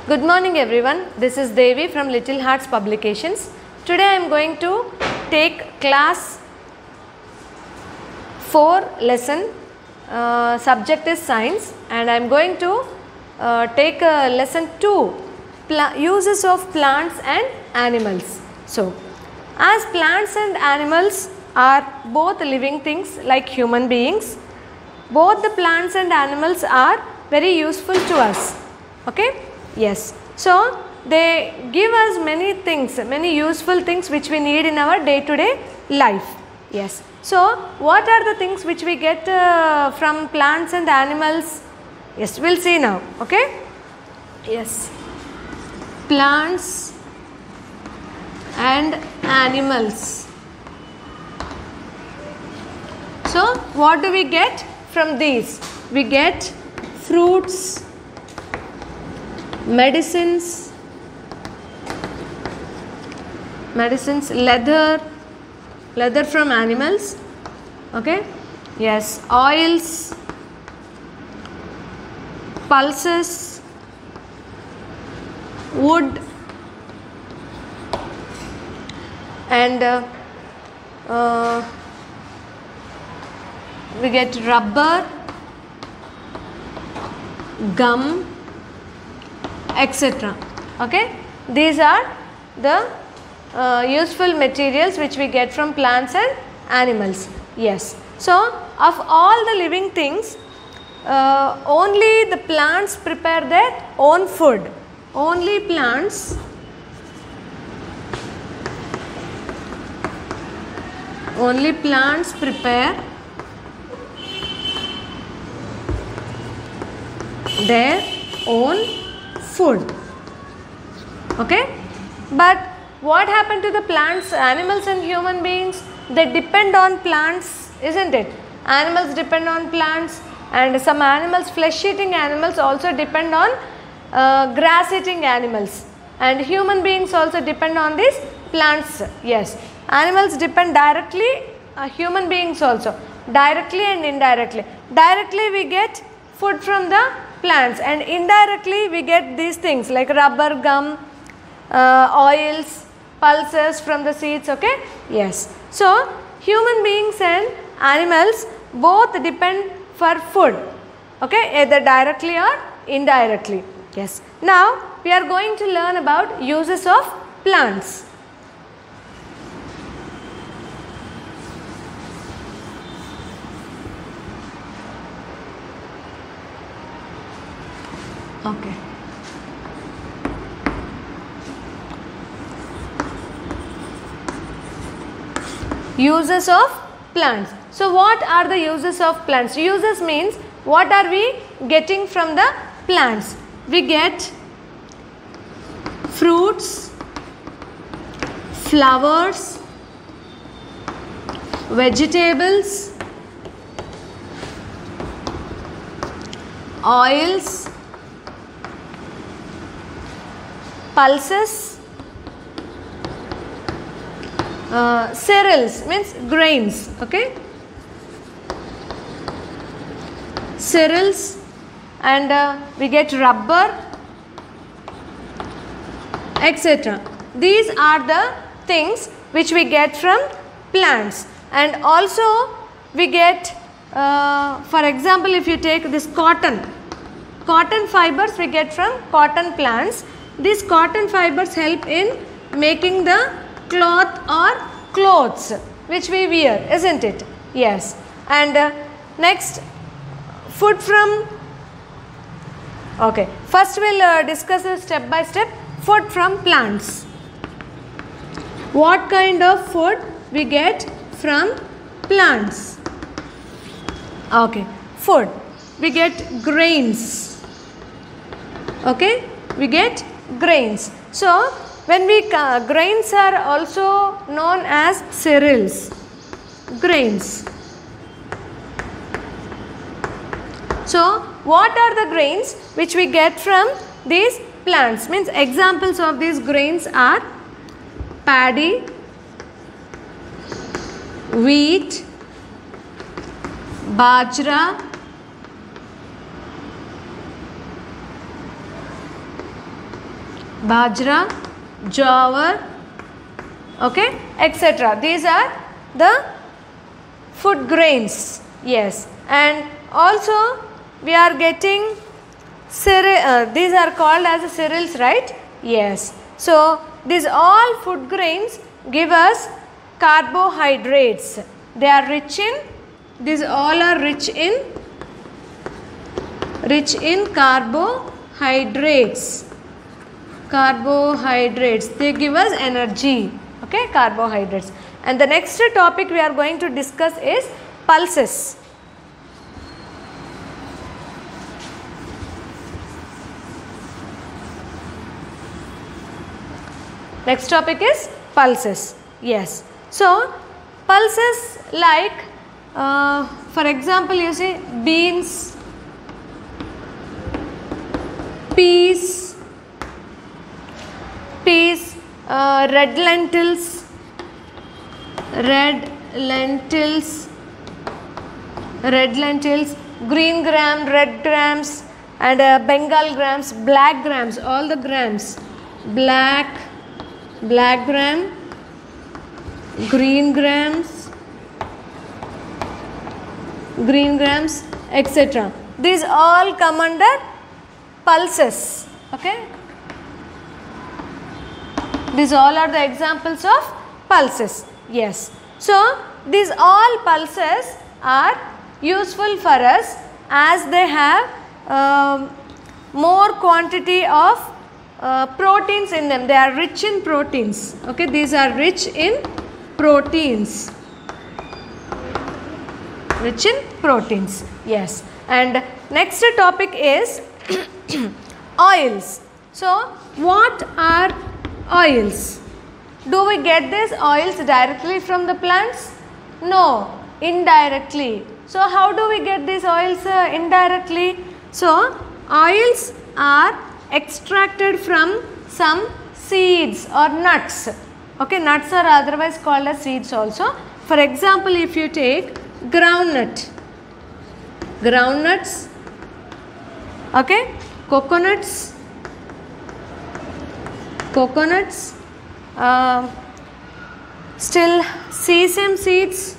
Good morning everyone. This is Devi from Little Hearts Publications. Today I am going to take class 4 lesson. Subject is science, and I am going to take lesson 2, uses of plants and animals. So, as plants and animals are both living things like human beings, both the plants and animals are very useful to us. Okay? Yes. So, they give us many things, many useful things which we need in our day-to-day life. Yes. So, what are the things which we get from plants and animals? Yes, we will see now. Okay? Yes. Plants and animals. So, what do we get from these? We get fruits, medicines, leather from animals, okay, yes, oils, pulses, wood, and we get rubber, gum, etc. Okay, these are the useful materials which we get from plants and animals. Yes. So, of all the living things, only the plants prepare their own food. Only plants prepare their own food. Okay, but what happened to the plants, animals and human beings? They depend on plants, isn't it? Animals depend on plants, and some animals, flesh eating animals, also depend on grass eating animals, and human beings also depend on these plants. Yes, animals depend directly, human beings also, directly and indirectly. Directly we get food from the plants, and indirectly we get these things like rubber, gum, oils, pulses from the seeds. Okay, yes. So, human beings and animals both depend for food, okay, either directly or indirectly. Yes. Now, we are going to learn about uses of plants. Okay. Uses of plants. So, what are the uses of plants? Uses means what are we getting from the plants? We get fruits, flowers, vegetables, oils, pulses, cereals means grains, okay, cereals, and we get rubber, etc. These are the things which we get from plants, and also we get, for example, if you take this cotton fibers we get from cotton plants. These cotton fibers help in making the cloth or clothes which we wear, isn't it? Yes. And next, food from, okay, first we will discuss this step by step. Food from plants. What kind of food we get from plants? Okay, food, we get grains, okay, we get grains. So, when we grains are also known as cereals, grains. So, what are the grains which we get from these plants? Means examples of these grains are paddy, wheat, bajra, bajra, jowar, okay, etc. These are the food grains. Yes, and also we are getting cereal. These are called as cereals, right? Yes. So these all food grains give us carbohydrates. They are rich in. These all are rich in carbohydrates. Carbohydrates. They give us energy. Okay, carbohydrates. And the next topic we are going to discuss is pulses. Next topic is pulses. Yes. So pulses like for example you see beans, peas, red lentils, green gram, red grams, and Bengal grams, black grams, all the grams, black gram, green grams, etc. These all come under pulses. Okay. These all are the examples of pulses. Yes. So these all pulses are useful for us as they have more quantity of proteins in them. They are rich in proteins. Okay, these are rich in proteins. Rich in proteins. Yes. And next topic is oils. So what are oils? Do we get these oils directly from the plants? No, indirectly. So how do we get these oils indirectly? So oils are extracted from some seeds or nuts. Okay, nuts are otherwise called as seeds also. For example, if you take groundnuts, okay, coconuts, still sesame seeds.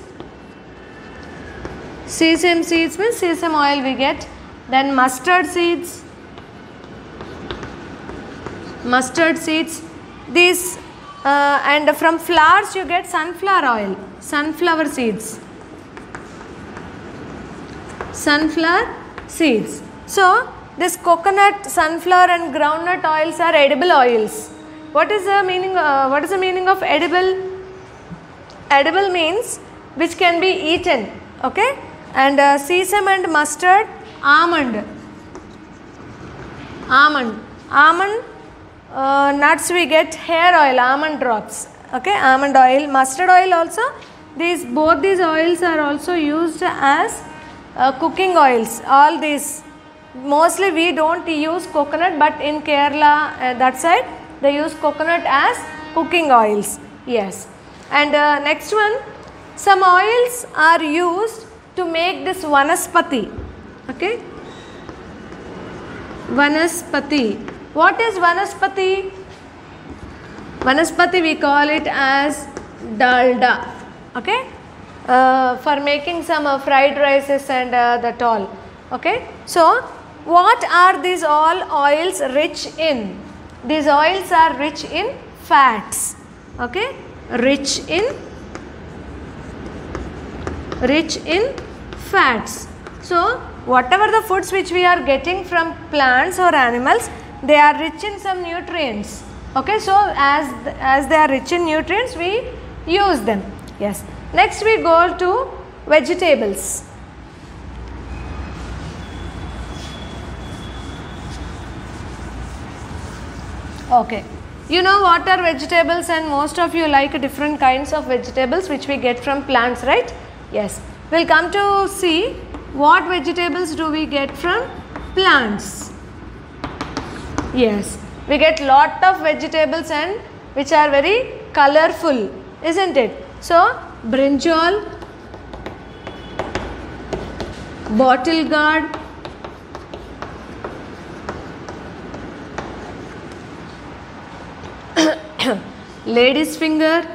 Sesame seeds means sesame oil we get. Then mustard seeds. These and from flowers you get sunflower oil, sunflower seeds. So this coconut, sunflower and groundnut oils are edible oils. What is the meaning of edible? Edible means which can be eaten. Okay, and sesame and mustard, almond nuts we get hair oil, almond drops. Okay, almond oil, mustard oil also. Both these oils are also used as cooking oils. All these, mostly we don't use coconut, but in Kerala that side they use coconut as cooking oils. Yes. And next one, some oils are used to make this vanaspati. Okay, vanaspati. What is vanaspati? Vanaspati we call it as dalda. Okay, for making some fried rices and that all. Okay, so what are these all oils rich in? These oils are rich in fats. Okay, rich in fats. So whatever the foods which we are getting from plants or animals, they are rich in some nutrients. Okay, so as they are rich in nutrients, we use them. Yes. Next we go to vegetables. Okay, you know what are vegetables, and most of you like different kinds of vegetables which we get from plants, right? Yes. We'll come to see what vegetables do we get from plants. Yes, we get lot of vegetables and which are very colorful, isn't it? So brinjal, bottle gourd, lady's finger,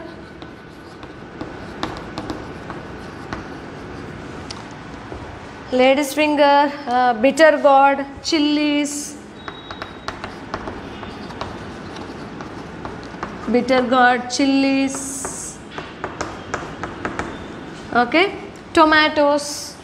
bitter gourd, chilies, okay, tomatoes,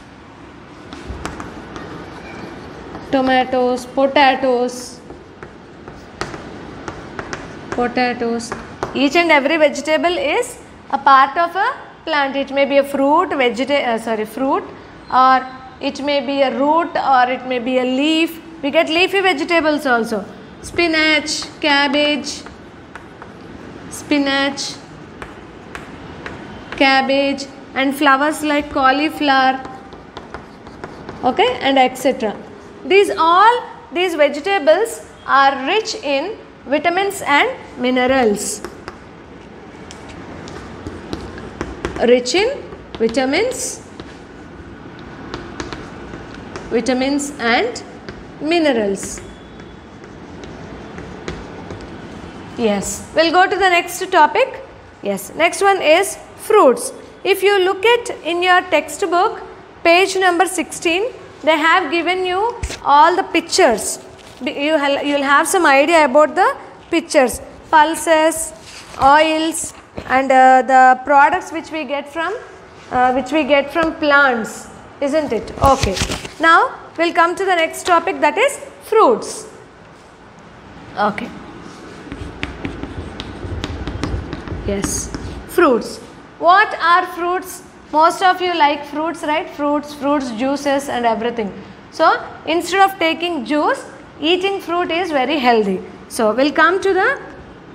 potatoes. Each and every vegetable is a part of a plant. It may be a fruit, fruit, or it may be a root, or it may be a leaf. We get leafy vegetables also. Spinach, cabbage, and flowers like cauliflower, okay, and etc. These vegetables are rich in vitamins and minerals. Rich in vitamins and minerals. Yes, we'll go to the next topic. Yes, next one is fruits. If you look at in your textbook, page number 16, they have given you all the pictures. You'll have some idea about the pictures, pulses, oils, and the products which we get from plants, isn't it? Okay. Now we'll come to the next topic, that is fruits. Okay. Yes, fruits. What are fruits? Most of you like fruits, right? Fruits, juices and everything. So instead of taking juice, eating fruit is very healthy. So we'll come to the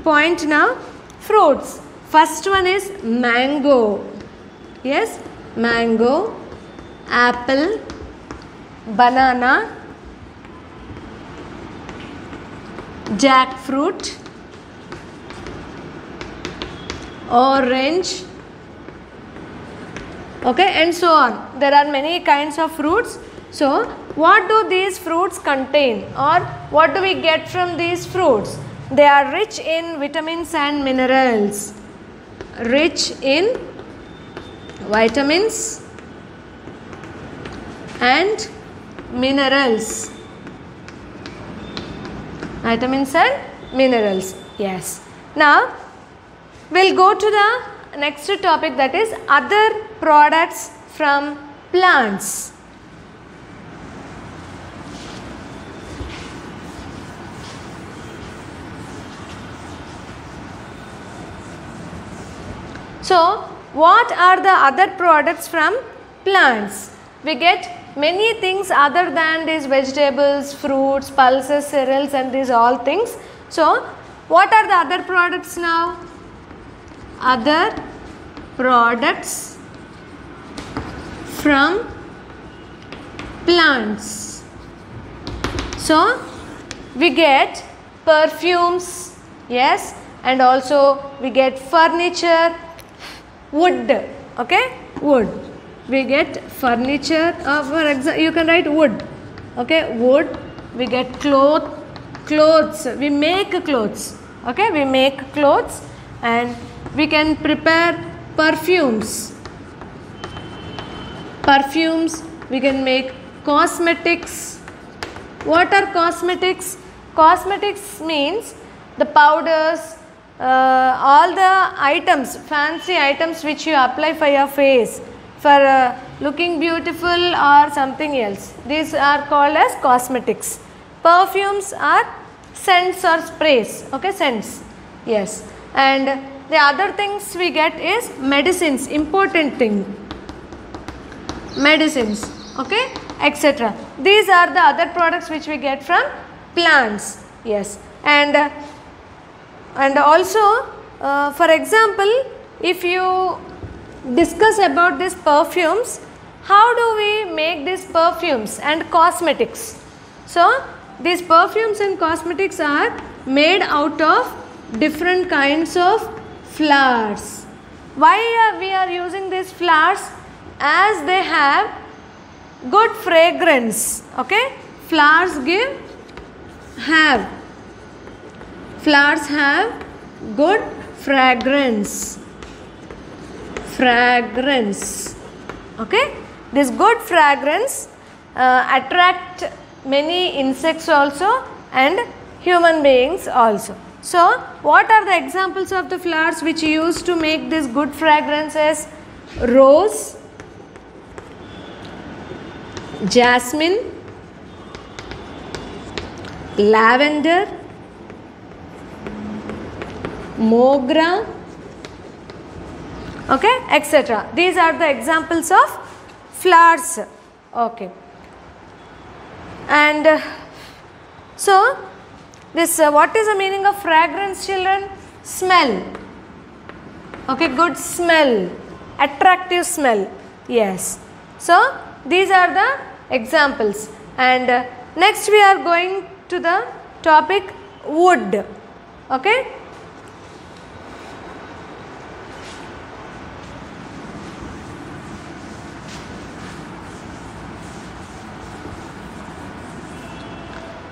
point now. Fruits. First one is mango. Yes, mango, apple, banana, jackfruit, orange, okay, and so on. There are many kinds of fruits. So what do these fruits contain, or what do we get from these fruits? They are rich in vitamins and minerals. Rich in vitamins and minerals. Yes. Now we'll go to the next topic, that is other products from plants. So what are the other products from plants? We get many things other than these vegetables, fruits, pulses, cereals, and these all things. So what are the other products now? Other products from plants. So we get perfumes, yes, and also we get furniture, wood, okay, wood. We get furniture, for example, you can write wood, okay, wood. We get clothes, we make clothes, okay, we make clothes, and we can prepare perfumes. We can make cosmetics. What are cosmetics? Cosmetics means the powders, all the items, fancy items which you apply for your face for looking beautiful or something else. These are called as cosmetics. Perfumes are scents or sprays, okay, scents, yes. And the other things we get is medicines, important thing, medicines, okay, etc. These are the other products which we get from plants, yes. And also for example, if you discuss about these perfumes, how do we make these perfumes and cosmetics? So these perfumes and cosmetics are made out of different kinds of flowers. Why we are using these flowers? As they have good fragrance, okay, flowers have good fragrance. Fragrance. Okay, this good fragrance attract many insects also and human beings also. So what are the examples of the flowers which used to make this good fragrances? Rose, jasmine, lavender, mogra, okay, etc. These are the examples of flowers. Okay, and so this what is the meaning of fragrance, children? Smell. Okay, good smell, attractive smell. Yes. So these are the examples, and next we are going to the topic wood. Okay.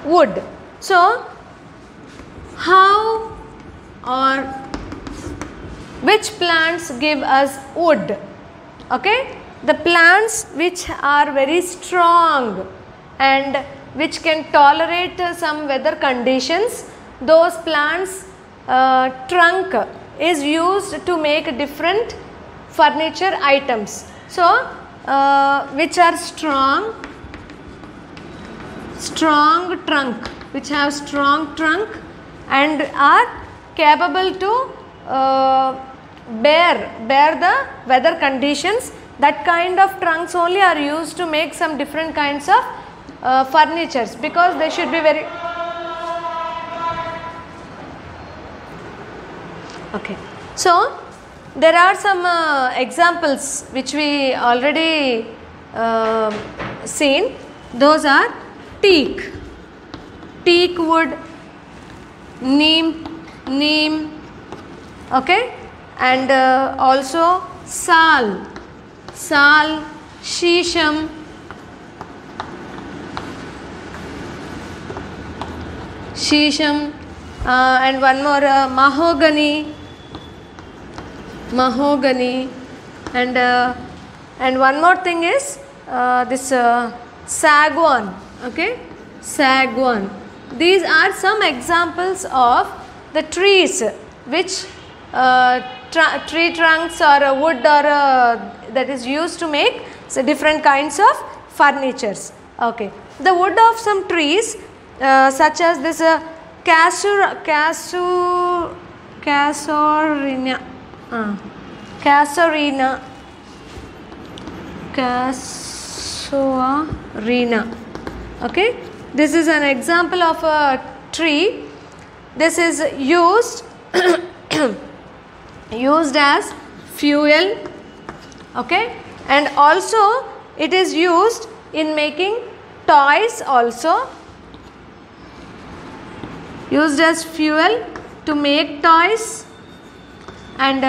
Wood. So how or which plants give us wood? Okay, the plants which are very strong and which can tolerate some weather conditions, those plants trunk is used to make different furniture items. So which are strong trunk, which have strong trunk and are capable to bear the weather conditions, that kind of trunks only are used to make some different kinds of furnitures, because they should be very okay. So there are some examples which we already seen. Those are teak wood, neem, okay, and also sal, shisham, and one more mahogany, and one more thing is this saguan. Okay, saguan. These are some examples of the trees which tree trunks or wood or that is used to make different kinds of furnitures. Okay, the wood of some trees such as this casuarina. Okay, this is an example of a tree. This is used as fuel. Okay, and also it is used in making toys also. Used as fuel to make toys, and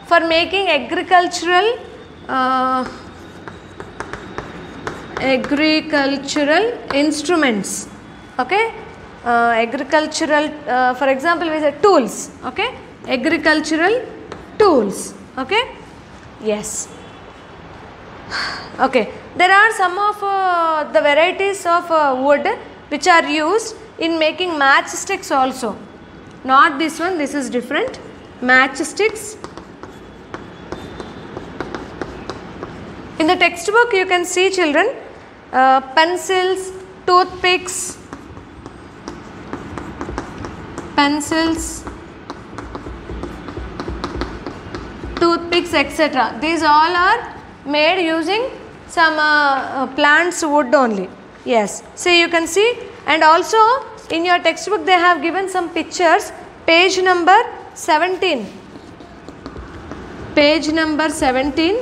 for making agricultural instruments. Okay, agricultural for example we say tools. Okay, agricultural tools. Okay, yes. Okay, there are some of the varieties of wood which are used in making matchsticks also. Not this one, this is different. Matchsticks. In the textbook you can see, children, pencils, toothpicks, etc. These all are made using some plants wood only. Yes, see, you can see, and also in your textbook they have given some pictures. Page number 17. Page number 17.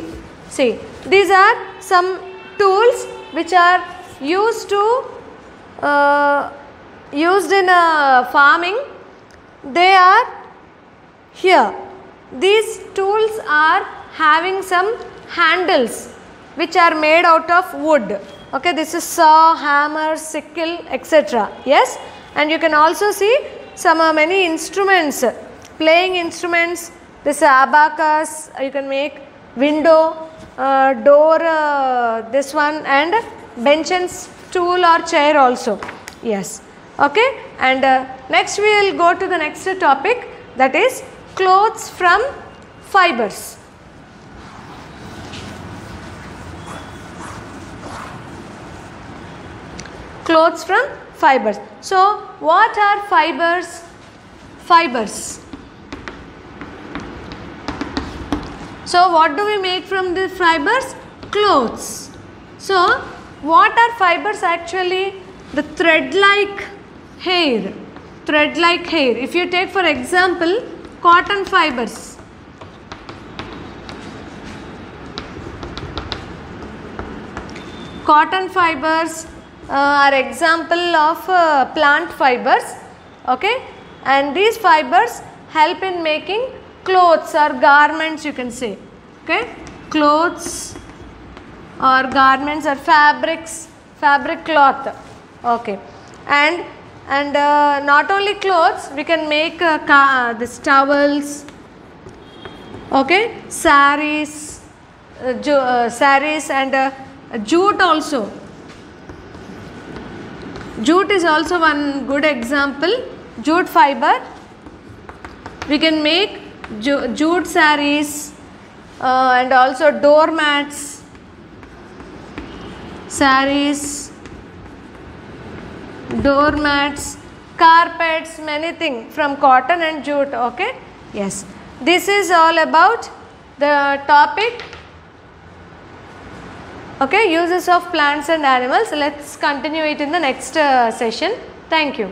See, these are some tools which are used to used in farming. They are here. These tools are having some handles which are made out of wood. Okay, this is saw, hammer, sickle, etc. Yes, and you can also see some many instruments playing instruments, this abacus, you can make window, door, this one, and bench and stool or chair also. Yes. Okay. And next we will go to the next topic, that is clothes from fibers. Clothes from fibers. So what are fibers? Fibers. So what do we make from the fibers? Clothes. So what are fibers actually? The thread-like hair. Thread-like hair. If you take for example cotton fibers. Cotton fibers are example of plant fibers. Okay, and these fibers help in making clothes or garments, you can say. Okay, clothes or garments or fabrics, fabric cloth. Okay, and not only clothes, we can make this towels. Okay, saris, saris, and jute also. Jute is also one good example. Jute fiber. We can make jute saris and also doormats, saris, doormats, carpets, many things from cotton and jute. Okay. Yes. This is all about the topic. Okay, uses of plants and animals. Let's continue it in the next session. Thank you.